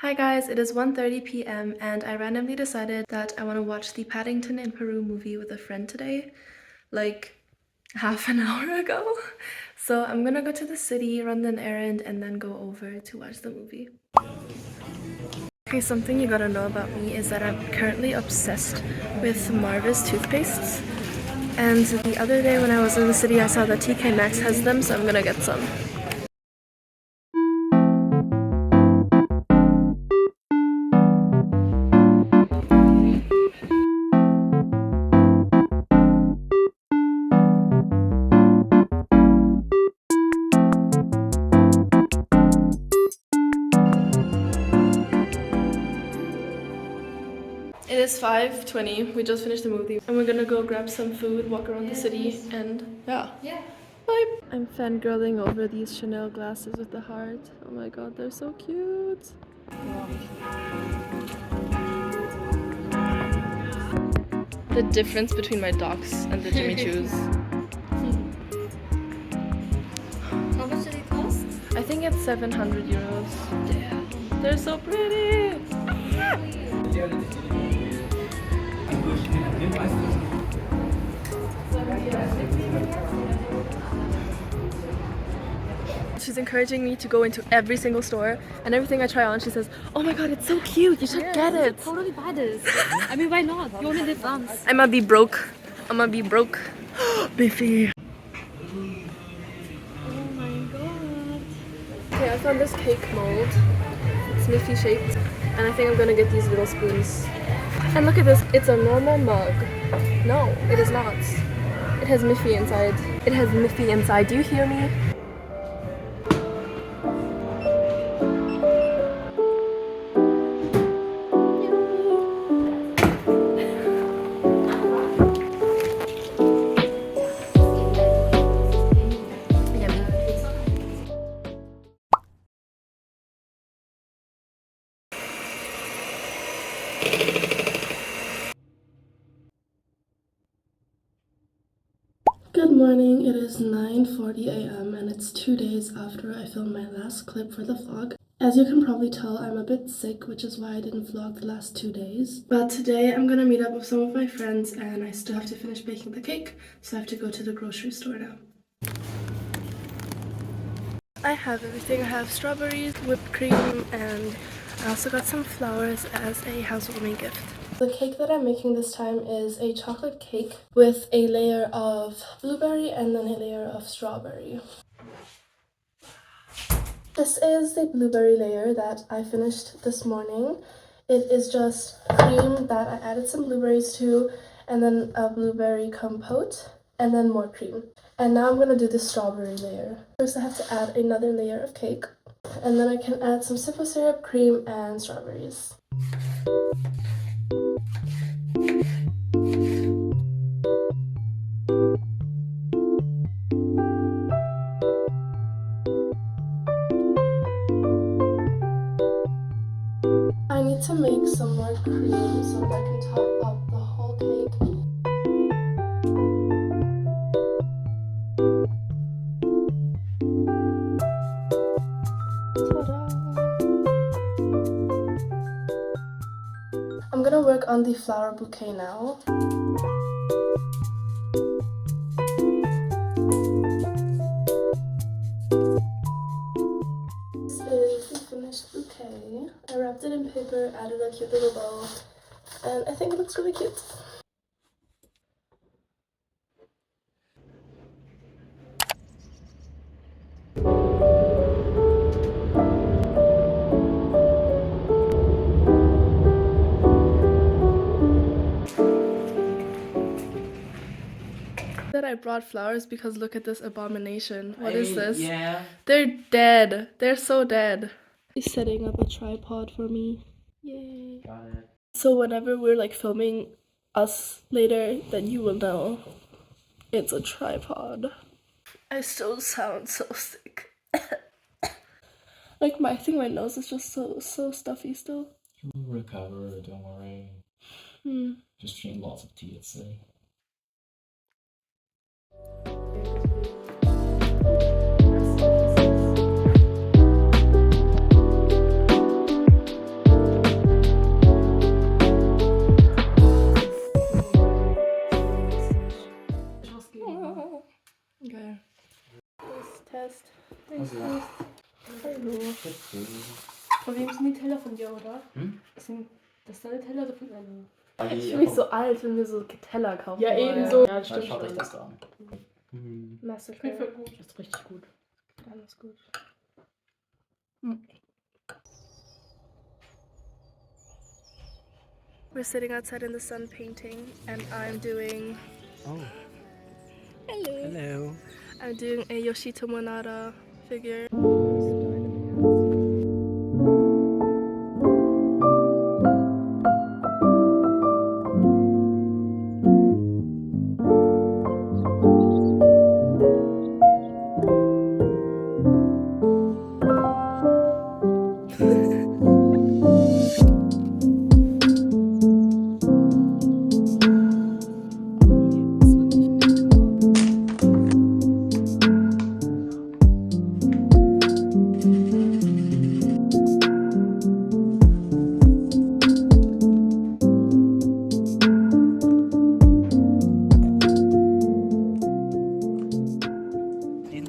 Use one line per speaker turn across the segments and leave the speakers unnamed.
Hi guys, it is 1:30 p.m. and I randomly decided that I want to watch the Paddington in Peru movie with a friend today, like half an hour ago. So I'm gonna go to the city, run an errand, and then go over to watch the movie. Okay, something you gotta know about me is that I'm currently obsessed with Marvis toothpastes. And the other day when I was in the city, I saw that TK Maxx has them, so I'm gonna get some. It is 5:20. We just finished the movie and we're gonna go grab some food, walk around the city, and yeah. Bye. I'm fangirling over these Chanel glasses with the heart. Oh my god, they're so cute. The difference between my docs and the Jimmy Choos.
How much do they cost?
I think it's 700 euros. Damn. They're so pretty. She's encouraging me to go into every single store, and everything I try on, she says, "Oh my god, it's so cute, you should get it."
Totally buy this. I mean, why not? You only live once.
I'ma be broke. I'ma be broke. Biffy.
Oh my god.
Okay, I found this cake mold. It's Miffy shaped, and I think I'm gonna get these little spoons. And look at this, it's a normal mug. No, it is not. It has Miffy inside. It has Miffy inside. Do you hear me? Good morning, it is 9:40 a.m. and it's 2 days after I filmed my last clip for the vlog. As you can probably tell, I'm a bit sick, which is why I didn't vlog the last 2 days. But today I'm gonna meet up with some of my friends and I still have to finish baking the cake, so I have to go to the grocery store now. I have everything. I have strawberries, whipped cream, and I also got some flowers as a housewarming gift. The cake that I'm making this time is a chocolate cake with a layer of blueberry and then a layer of strawberry. This is the blueberry layer that I finished this morning. It is just cream that I added some blueberries to, and then a blueberry compote, and then more cream. And now I'm gonna do the strawberry layer. First I have to add another layer of cake, and then I can add some simple syrup, cream, and strawberries. I need to make some more cream so that I can top up the whole cake. Ta-da! I'm gonna work on the flower bouquet now. This is the finished bouquet. I wrapped it in paper, added a cute little bow, and I think it looks really cute. That I brought flowers because look at this abomination. What is this?
Yeah.
They're dead. They're so dead. He's setting up a tripod for me. Yay.
Got it.
So whenever we're like filming us later, then you will know it's a tripod. I still sound so sick. Like I think my nose is just so stuffy still.
You will recover, don't worry. Just drink lots of tea, it's safe.
Hallo. Von wem sind die Teller von dir, oder? Sind das deine Teller oder von deinem?
Ich fühle mich so alt, wenn wir so Teller kaufen.
Ja,
wollen.
ebenso. Ja, das
Dann
stimmt
schaut euch
schon.
das an.
Massive.
Schmeckt voll gut. Das ist richtig gut.
Alles gut. We're sitting outside in the sun painting, and I'm doing.
Oh,
Hello.
hello.
I'm doing a Yoshito Monada figure.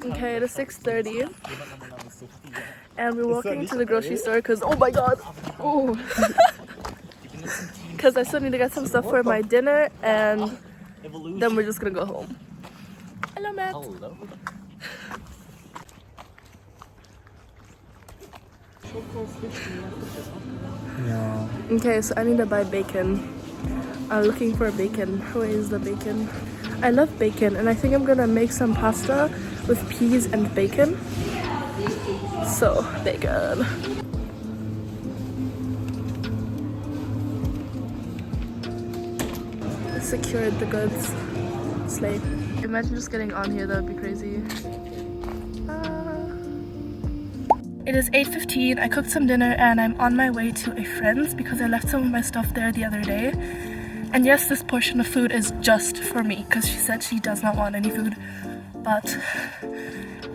Okay, it is 6:30 and we're walking to the grocery store because oh my god, oh, because I still need to get some stuff for my dinner and then we're just gonna go home. Hello, Matt.
Hello.
Ja.
Okay, so I need to buy bacon. I'm looking for bacon. Where is the bacon? I love bacon and I think I'm gonna make some pasta with peas and bacon. So, bacon. I secured the goods. Slay. Imagine just getting on here, that would be crazy. It is 8:15. I cooked some dinner and I'm on my way to a friend's because I left some of my stuff there the other day. And yes, this portion of food is just for me because she said she does not want any food. But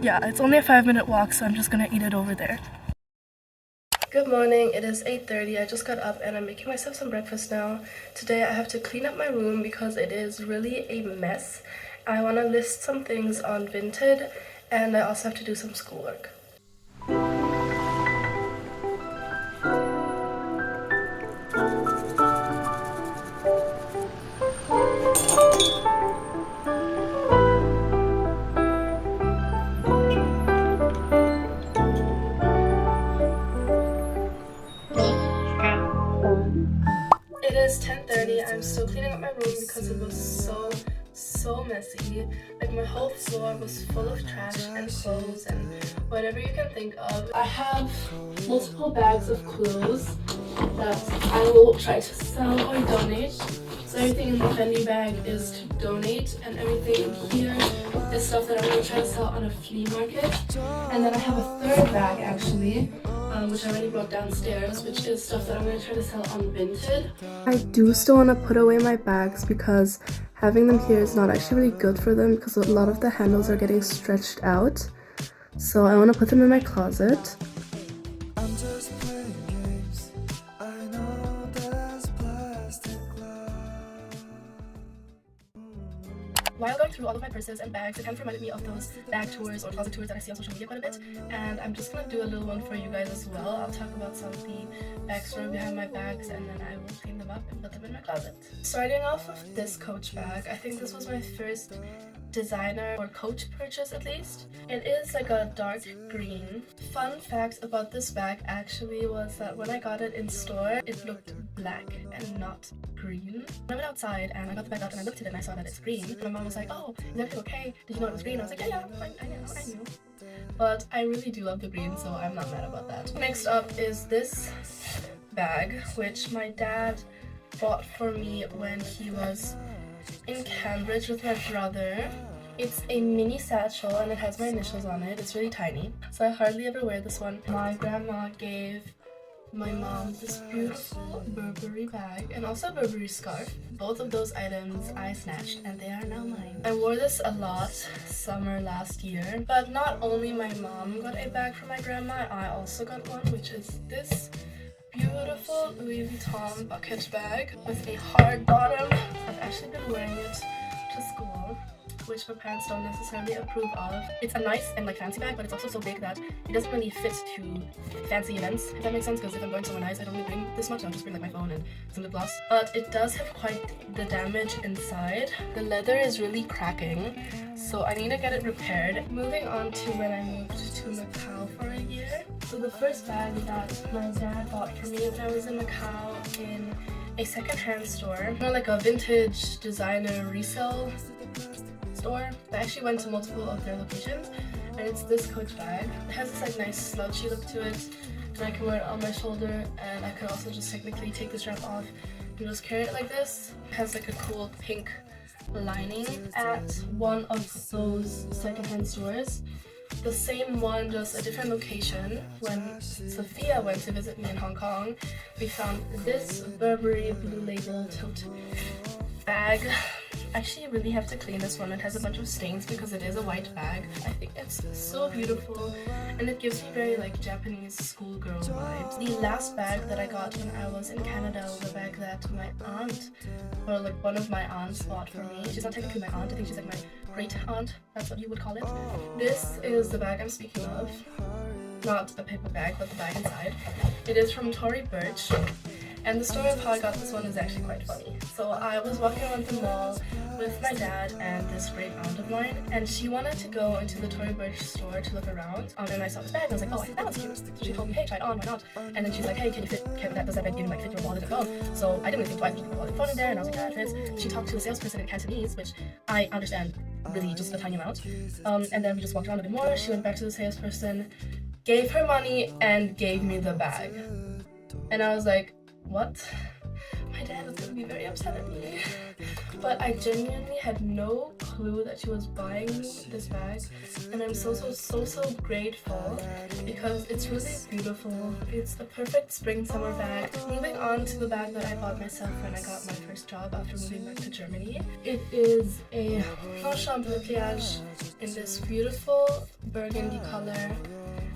yeah, it's only a 5-minute walk, so I'm just gonna eat it over there. Good morning, it is 8:30. I just got up and I'm making myself some breakfast now. Today I have to clean up my room because it is really a mess. I want to list some things on Vinted and I also have to do some schoolwork. It is 10:30. I'm still cleaning up my room because it was so messy. Like my whole floor was full of trash and clothes and whatever you can think of. I have multiple bags of clothes that I will try to sell or donate. So everything in the Fendi bag is to donate and everything here is stuff that I'm going to try to sell on a flea market. And then I have a third bag actually, which I already brought downstairs, which is stuff that I'm going to try to sell on Vinted. I do still want to put away my bags because having them here is not actually really good for them because a lot of the handles are getting stretched out. So I want to put them in my closet.
I'm just playing games. I know there's plastic love.
While going through all of my purses and bags, it kind of reminded me of those bag tours or closet tours that I see on social media quite a bit. And I'm just gonna do a little one for you guys as well. I'll talk about some of the backstory behind my bags and then I will clean them up and put them in my closet. Starting off with this Coach bag, I think this was my first designer or Coach purchase at least. It is like a dark green. Fun fact about this bag actually was that when I got it in store, it looked black and not green. I went outside and I got the bag out and I looked at it and I saw that it's green. And my mom was like, oh, is everything okay? Did you know it was green? I was like, yeah, I knew. But I really do love the green, so I'm not mad about that. Next up is this bag, which my dad bought for me when he was in Cambridge with my brother. It's a mini satchel and it has my initials on it. It's really tiny, so I hardly ever wear this one. My grandma gave my mom this beautiful Burberry bag and also a Burberry scarf. Both of those items I snatched and they are now mine. I wore this a lot summer last year, but not only my mom got a bag for my grandma, I also got one, which is this beautiful Louis Vuitton bucket bag with a hard bottom. I've actually been wearing it to school.
which my parents don't necessarily approve of. It's a nice and like fancy bag, but it's also so big that it doesn't really fit to fancy events, if that makes sense, because if I'm going somewhere nice, I don't really bring this much. I'll just bring like my phone and some lip gloss. But it does have quite the damage inside. The leather is really cracking, so I need to get it repaired. Moving on to when I moved to Macau for a year. So the first bag that my dad bought for me when I was in Macau in a second-hand store, more like a vintage designer resale store. I actually went to multiple of their locations, and it's this Coach bag. It has this like nice slouchy look to it, and I can wear it on my shoulder, and I could also just technically take the strap off and just carry it like this. It has like a cool pink lining at one of those second-hand stores. The same one, just a different location. When Sophia went to visit me in Hong Kong, we found this Burberry Blue Label tote bag. I actually really have to clean this one. It has a bunch of stains because it is a white bag. I think it's so beautiful, and it gives me very like Japanese schoolgirl vibes. The last bag that I got when I was in Canada was a bag that my aunt, or like one of my aunts, bought for me. She's not technically my aunt, I think she's like my great aunt, that's what you would call it. This is the bag I'm speaking of. Not a paper bag, but the bag inside. It is from Tory Burch. And the story of how I got this one is actually quite funny. So I was walking around the mall with my dad and this great aunt of mine, and she wanted to go into the Tory Burch store to look around. And I saw this bag and I was like, oh, I think that one's cute. So she told me, hey, try it on, why not? And then she's like, hey, does that bag even like fit your wallet and phone? So I didn't really think twice, I just put my wallet and phone in there, and I was like, yeah, it fits. She talked to a salesperson in Cantonese, which I understand really just a tiny amount. And then we just walked around a bit more. She went back to the salesperson, gave her money, and gave me the bag. And I was like, what? My dad was gonna be very upset at me. But I genuinely had no clue that she was buying me this bag, and I'm so grateful because it's really beautiful. It's the perfect spring-summer bag. Moving on to the bag that I bought myself when I got my first job after moving back to Germany. It is a ᴅᴅ_ᴢ in this beautiful burgundy color.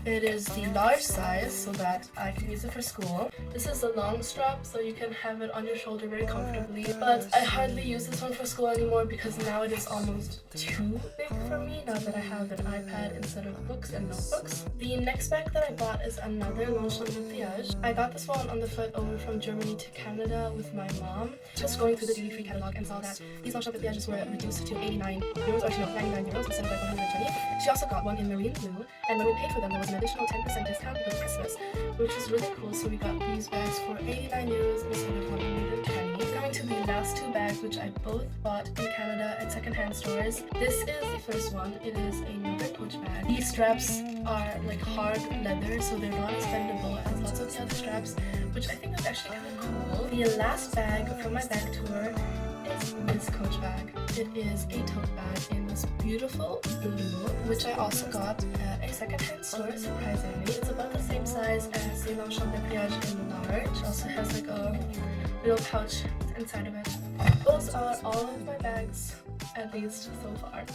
It is the large size so that I can use it for school. This is a long strap so you can have it on your shoulder very comfortably. But I hardly use this one for school anymore because now it is almost too big for me now that I have an iPad instead of books and notebooks. The next bag that I bought is another ᴅᴅ_ᴢ. I got this one on the flight over from Germany to Canada with my mom. Just going through the duty-free catalog and saw that these ᴅᴅ_ᴢ were reduced to 89 euros, or actually no, 99 euros instead of like 120. She also got one in marine blue, and when we paid for them there was an additional 10% discount because of Christmas, which was really cool. So we got these bags for 89 euros instead of 120. Coming to the last two bags, which I both bought in Canada at secondhand stores. This is the first one. It is another Coach bag. These straps are like hard leather, so they're not as bendable as lots of the other straps, which I think is actually kind of cool. The last bag from my bag tour is this Coach bag. It is a tote bag in this beautiful blue, which I also got at a secondhand store, surprisingly. It's about the same size as the ᴅᴅ_ᴢ in large. Also has like a little pouch inside of it. Those are all of my bags, at least so far.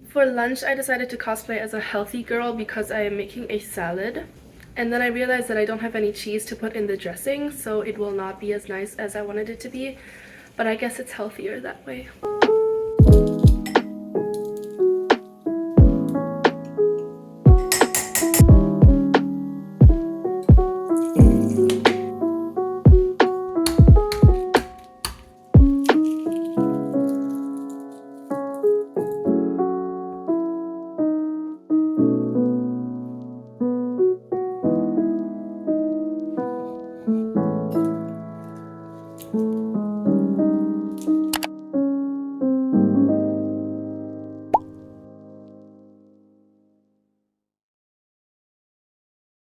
For lunch, I decided to cosplay as a healthy girl because I am making a salad. And then I realized that I don't have any cheese to put in the dressing, so it will not be as nice as I wanted it to be. But I guess it's healthier that way.